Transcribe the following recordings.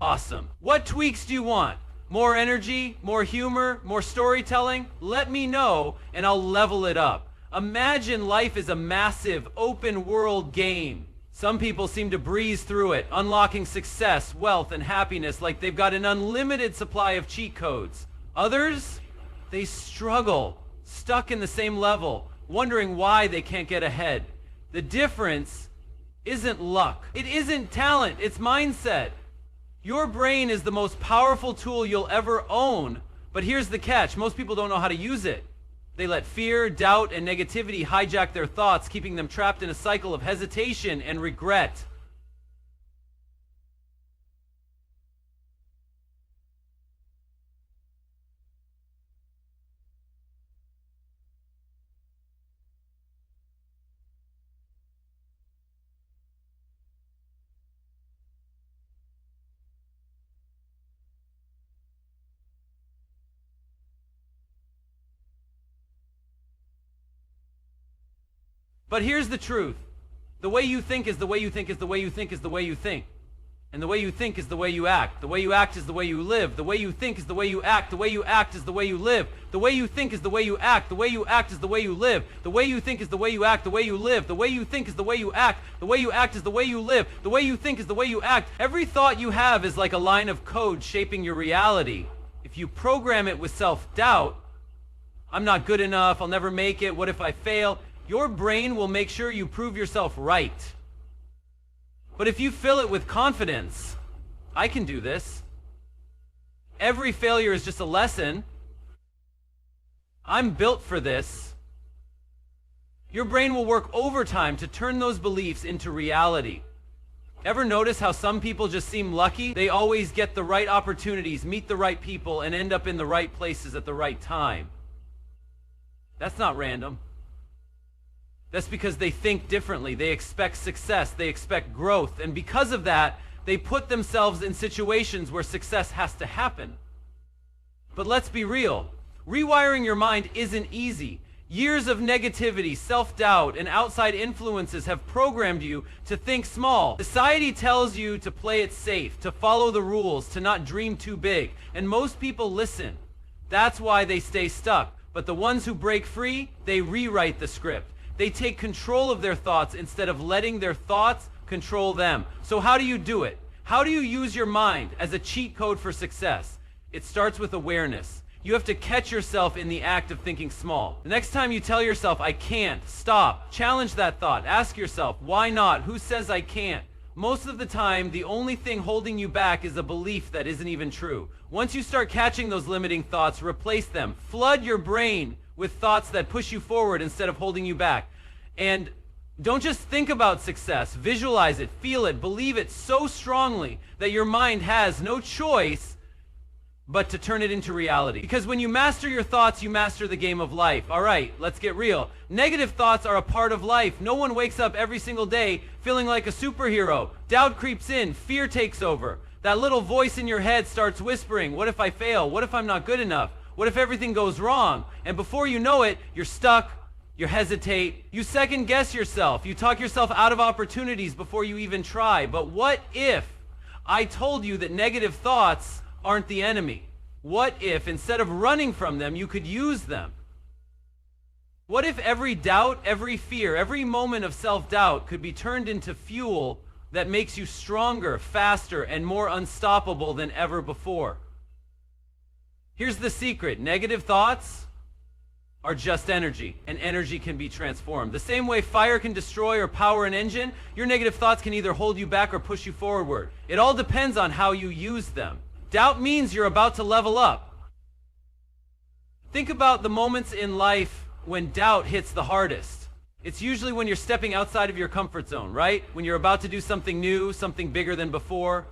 Awesome. What tweaks do you want? More energy, more humor, more storytelling? Let me know and I'll level it up. Imagine life is a massive open world game. Some people seem to breeze through it, unlocking success, wealth, and happiness like they've got an unlimited supply of cheat codes. Others, they struggle, stuck in the same level, wondering why they can't get ahead. The difference isn't luck. It isn't talent, it's mindset. Your brain is the most powerful tool you'll ever own, but here's the catch. Most people don't know how to use it. They let fear, doubt, and negativity hijack their thoughts, keeping them trapped in a cycle of hesitation and regret. But here's the truth. The way you think is the way you think is the way you think is the way you think. And the way you think is the way you act. The way you act is the way you live. The way you think is the way you act. The way you act is the way you live. The way you think is the way you act. The way you act is the way you live. The way you think is the way you act. The way you live. The way you think is the way you act. The way you act is the way you live. The way you think is the way you act. Every thought you have is like a line of code shaping your reality. If you program it with self-doubt, I'm not good enough, I'll never make it, what if I fail? Your brain will make sure you prove yourself right. But if you fill it with confidence, I can do this. Every failure is just a lesson. I'm built for this. Your brain will work overtime to turn those beliefs into reality. Ever notice how some people just seem lucky? They always get the right opportunities, meet the right people, and end up in the right places at the right time. That's not random. That's because they think differently. They expect success. They expect growth. And because of that, they put themselves in situations where success has to happen. But let's be real. Rewiring your mind isn't easy. Years of negativity, self-doubt, and outside influences have programmed you to think small. Society tells you to play it safe, to follow the rules, to not dream too big. And most people listen. That's why they stay stuck. But the ones who break free, they rewrite the script. They take control of their thoughts instead of letting their thoughts control them. So how do you do it? How do you use your mind as a cheat code for success? It starts with awareness. You have to catch yourself in the act of thinking small. The next time you tell yourself, I can't, stop. Challenge that thought. Ask yourself, why not? Who says I can't? Most of the time, the only thing holding you back is a belief that isn't even true. Once you start catching those limiting thoughts, replace them. Flood your brain with thoughts that push you forward instead of holding you back. And don't just think about success. Visualize it, feel it, believe it so strongly that your mind has no choice but to turn it into reality. Because when you master your thoughts, you master the game of life. All right, let's get real. Negative thoughts are a part of life. No one wakes up every single day feeling like a superhero. Doubt creeps in, fear takes over. That little voice in your head starts whispering, what if I fail? What if I'm not good enough? What if everything goes wrong? And before you know it, you're stuck, you hesitate, you second guess yourself, you talk yourself out of opportunities before you even try. But what if I told you that negative thoughts aren't the enemy? What if instead of running from them, you could use them? What if every doubt, every fear, every moment of self-doubt could be turned into fuel that makes you stronger, faster, and more unstoppable than ever before? Here's the secret. Negative thoughts are just energy, and energy can be transformed. The same way fire can destroy or power an engine, your negative thoughts can either hold you back or push you forward. It all depends on how you use them. Doubt means you're about to level up. Think about the moments in life when doubt hits the hardest. It's usually when you're stepping outside of your comfort zone, right? When you're about to do something new, something bigger than before.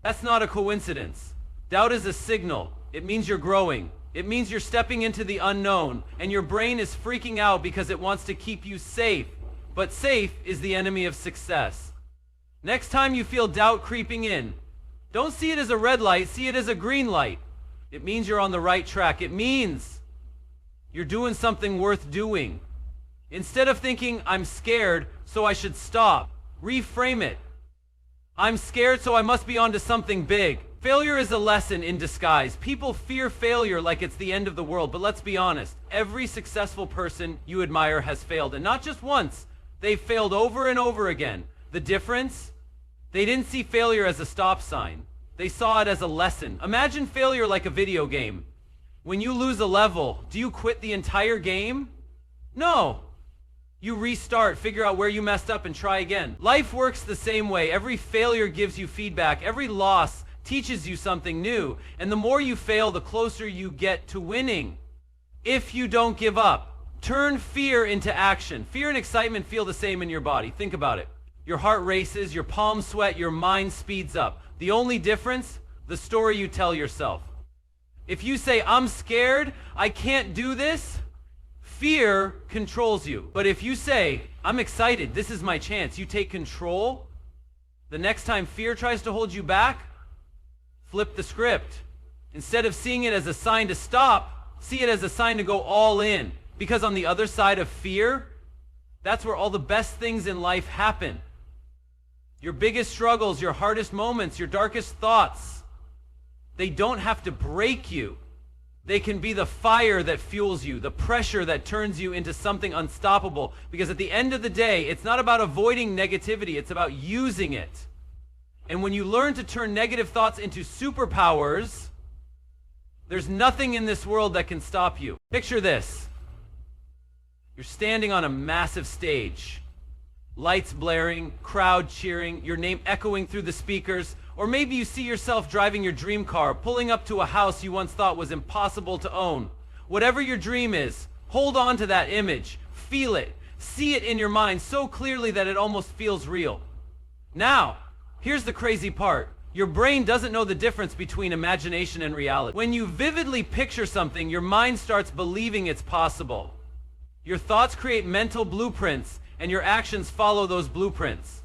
That's not a coincidence. Doubt is a signal. It means you're growing. It means you're stepping into the unknown, and your brain is freaking out because it wants to keep you safe. But safe is the enemy of success. Next time you feel doubt creeping in, don't see it as a red light, see it as a green light. It means you're on the right track. It means you're doing something worth doing. Instead of thinking, I'm scared, so I should stop, reframe it. I'm scared, so I must be onto something big. Failure is a lesson in disguise. People fear failure like it's the end of the world, but let's be honest. Every successful person you admire has failed, and not just once. They've failed over and over again. The difference? They didn't see failure as a stop sign. They saw it as a lesson. Imagine failure like a video game. When you lose a level, do you quit the entire game? No. You restart, figure out where you messed up, and try again. Life works the same way. Every failure gives you feedback. Every loss teaches you something new. And the more you fail, the closer you get to winning. If you don't give up, turn fear into action. Fear and excitement feel the same in your body. Think about it. Your heart races, your palms sweat, your mind speeds up. The only difference? The story you tell yourself. If you say, I'm scared, I can't do this, fear controls you. But if you say, I'm excited, this is my chance, you take control, the next time fear tries to hold you back, flip the script. Instead of seeing it as a sign to stop, see it as a sign to go all in. Because on the other side of fear, that's where all the best things in life happen. Your biggest struggles, your hardest moments, your darkest thoughts, they don't have to break you. They can be the fire that fuels you, the pressure that turns you into something unstoppable. Because at the end of the day, it's not about avoiding negativity, it's about using it. And when you learn to turn negative thoughts into superpowers, there's nothing in this world that can stop you. Picture this. You're standing on a massive stage. Lights blaring, crowd cheering, your name echoing through the speakers. Or maybe you see yourself driving your dream car, pulling up to a house you once thought was impossible to own. Whatever your dream is, hold on to that image, feel it, see it in your mind so clearly that it almost feels real. Now, here's the crazy part. Your brain doesn't know the difference between imagination and reality. When you vividly picture something, your mind starts believing it's possible. Your thoughts create mental blueprints, and your actions follow those blueprints.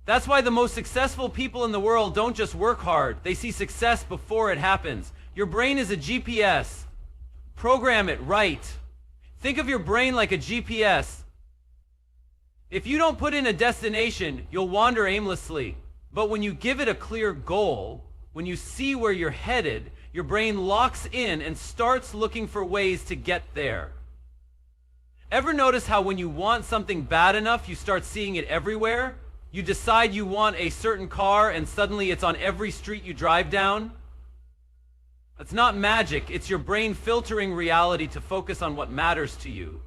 That's why the most successful people in the world don't just work hard. They see success before it happens. Your brain is a GPS. Program it right. Think of your brain like a GPS. If you don't put in a destination, you'll wander aimlessly. But when you give it a clear goal, when you see where you're headed, your brain locks in and starts looking for ways to get there. Ever notice how when you want something bad enough, you start seeing it everywhere? You decide you want a certain car and suddenly it's on every street you drive down? That's not magic. It's your brain filtering reality to focus on what matters to you.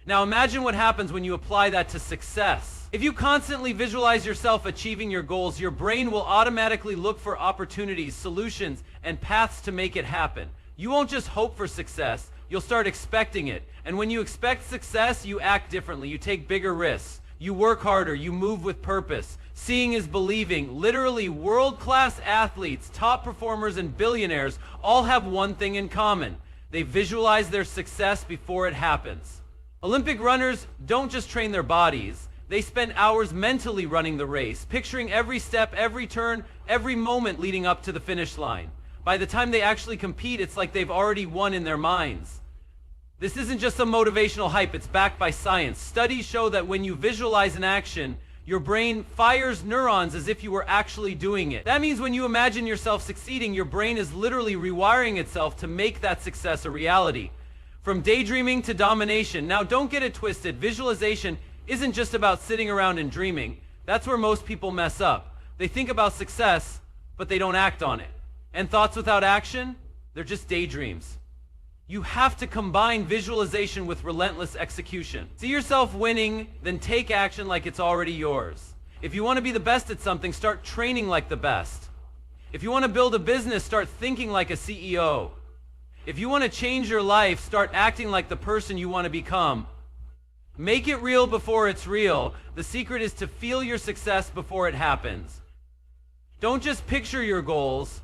Now imagine what happens when you apply that to success. If you constantly visualize yourself achieving your goals, your brain will automatically look for opportunities, solutions, and paths to make it happen. You won't just hope for success. You'll start expecting it. And when you expect success, you act differently. You take bigger risks. You work harder. You move with purpose. Seeing is believing. Literally, world-class athletes, top performers, and billionaires all have one thing in common. They visualize their success before it happens. Olympic runners don't just train their bodies. They spend hours mentally running the race, picturing every step, every turn, every moment leading up to the finish line. By the time they actually compete, it's like they've already won in their minds. This isn't just some motivational hype, it's backed by science. Studies show that when you visualize an action, your brain fires neurons as if you were actually doing it. That means when you imagine yourself succeeding, your brain is literally rewiring itself to make that success a reality. From daydreaming to domination. Now don't get it twisted. Visualization isn't just about sitting around and dreaming. That's where most people mess up. They think about success, but they don't act on it. And thoughts without action, they're just daydreams. You have to combine visualization with relentless execution. See yourself winning, then take action like it's already yours. If you want to be the best at something, start training like the best. If you want to build a business, start thinking like a CEO. If you want to change your life, start acting like the person you want to become. Make it real before it's real. The secret is to feel your success before it happens. Don't just picture your goals,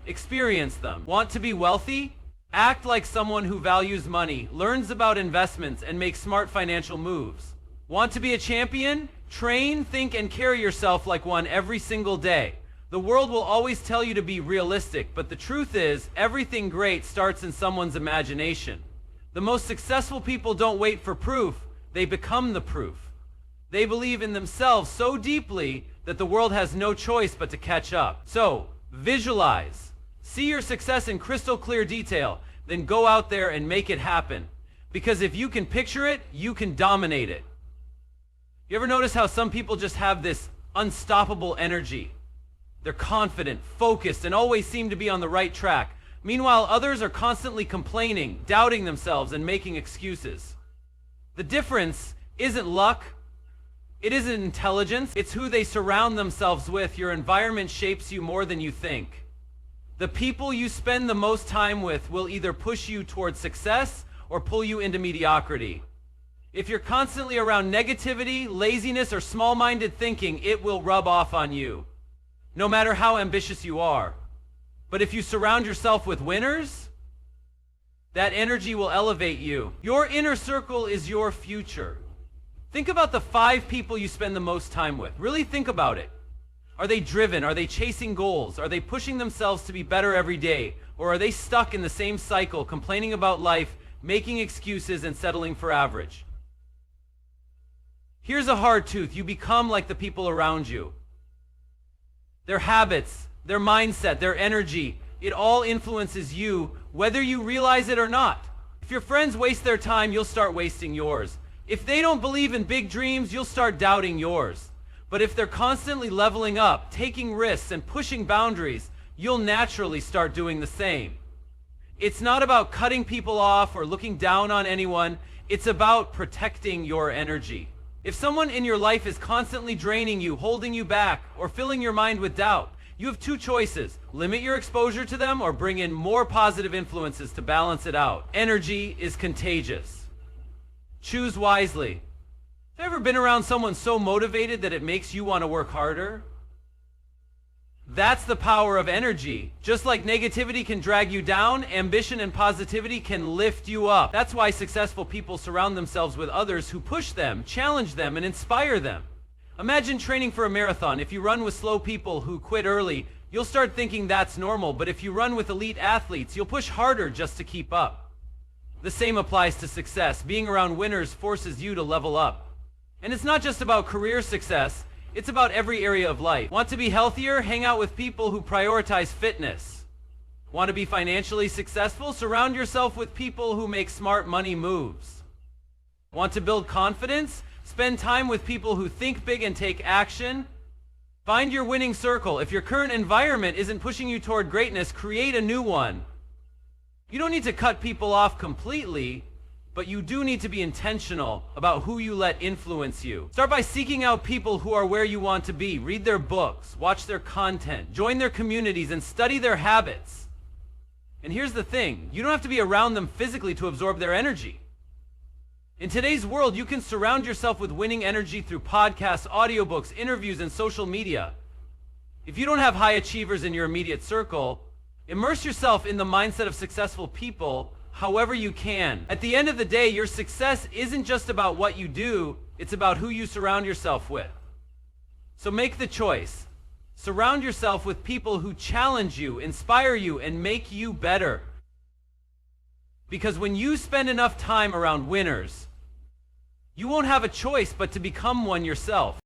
experience them. Want to be wealthy? Act like someone who values money, learns about investments, and makes smart financial moves. Want to be a champion? Train, think, and carry yourself like one every single day. The world will always tell you to be realistic, but the truth is, everything great starts in someone's imagination. The most successful people don't wait for proof, they become the proof. They believe in themselves so deeply that the world has no choice but to catch up. So, visualize. See your success in crystal clear detail, then go out there and make it happen. Because if you can picture it, you can dominate it. You ever notice how some people just have this unstoppable energy? They're confident, focused, and always seem to be on the right track. Meanwhile, others are constantly complaining, doubting themselves, and making excuses. The difference isn't luck. It isn't intelligence. It's who they surround themselves with. Your environment shapes you more than you think. The people you spend the most time with will either push you towards success or pull you into mediocrity. If you're constantly around negativity, laziness, or small-minded thinking, it will rub off on you, no matter how ambitious you are. But if you surround yourself with winners, that energy will elevate you. Your inner circle is your future. Think about the 5 people you spend the most time with. Really think about it. Are they driven? Are they chasing goals? Are they pushing themselves to be better every day? Or are they stuck in the same cycle, complaining about life, making excuses, and settling for average? Here's a hard truth. You become like the people around you. Their habits, their mindset, their energy, it all influences you, whether you realize it or not. If your friends waste their time, you'll start wasting yours. If they don't believe in big dreams, you'll start doubting yours. But if they're constantly leveling up, taking risks, and pushing boundaries, you'll naturally start doing the same. It's not about cutting people off or looking down on anyone. It's about protecting your energy. If someone in your life is constantly draining you, holding you back, or filling your mind with doubt, you have 2 choices. Limit your exposure to them or bring in more positive influences to balance it out. Energy is contagious. Choose wisely. Have you ever been around someone so motivated that it makes you want to work harder? That's the power of energy. Just like negativity can drag you down, ambition and positivity can lift you up. That's why successful people surround themselves with others who push them, challenge them, and inspire them. Imagine training for a marathon. If you run with slow people who quit early, you'll start thinking that's normal. But if you run with elite athletes, you'll push harder just to keep up. The same applies to success. Being around winners forces you to level up. And it's not just about career success. It's about every area of life. Want to be healthier? Hang out with people who prioritize fitness. Want to be financially successful? Surround yourself with people who make smart money moves. Want to build confidence? Spend time with people who think big and take action. Find your winning circle. If your current environment isn't pushing you toward greatness, create a new one. You don't need to cut people off completely, but you do need to be intentional about who you let influence you. Start by seeking out people who are where you want to be. Read their books, watch their content, join their communities, and study their habits. And here's the thing, you don't have to be around them physically to absorb their energy. In today's world, you can surround yourself with winning energy through podcasts, audiobooks, interviews, and social media. If you don't have high achievers in your immediate circle, immerse yourself in the mindset of successful people however you can. At the end of the day, your success isn't just about what you do, it's about who you surround yourself with. So make the choice. Surround yourself with people who challenge you, inspire you, and make you better. Because when you spend enough time around winners, you won't have a choice but to become one yourself.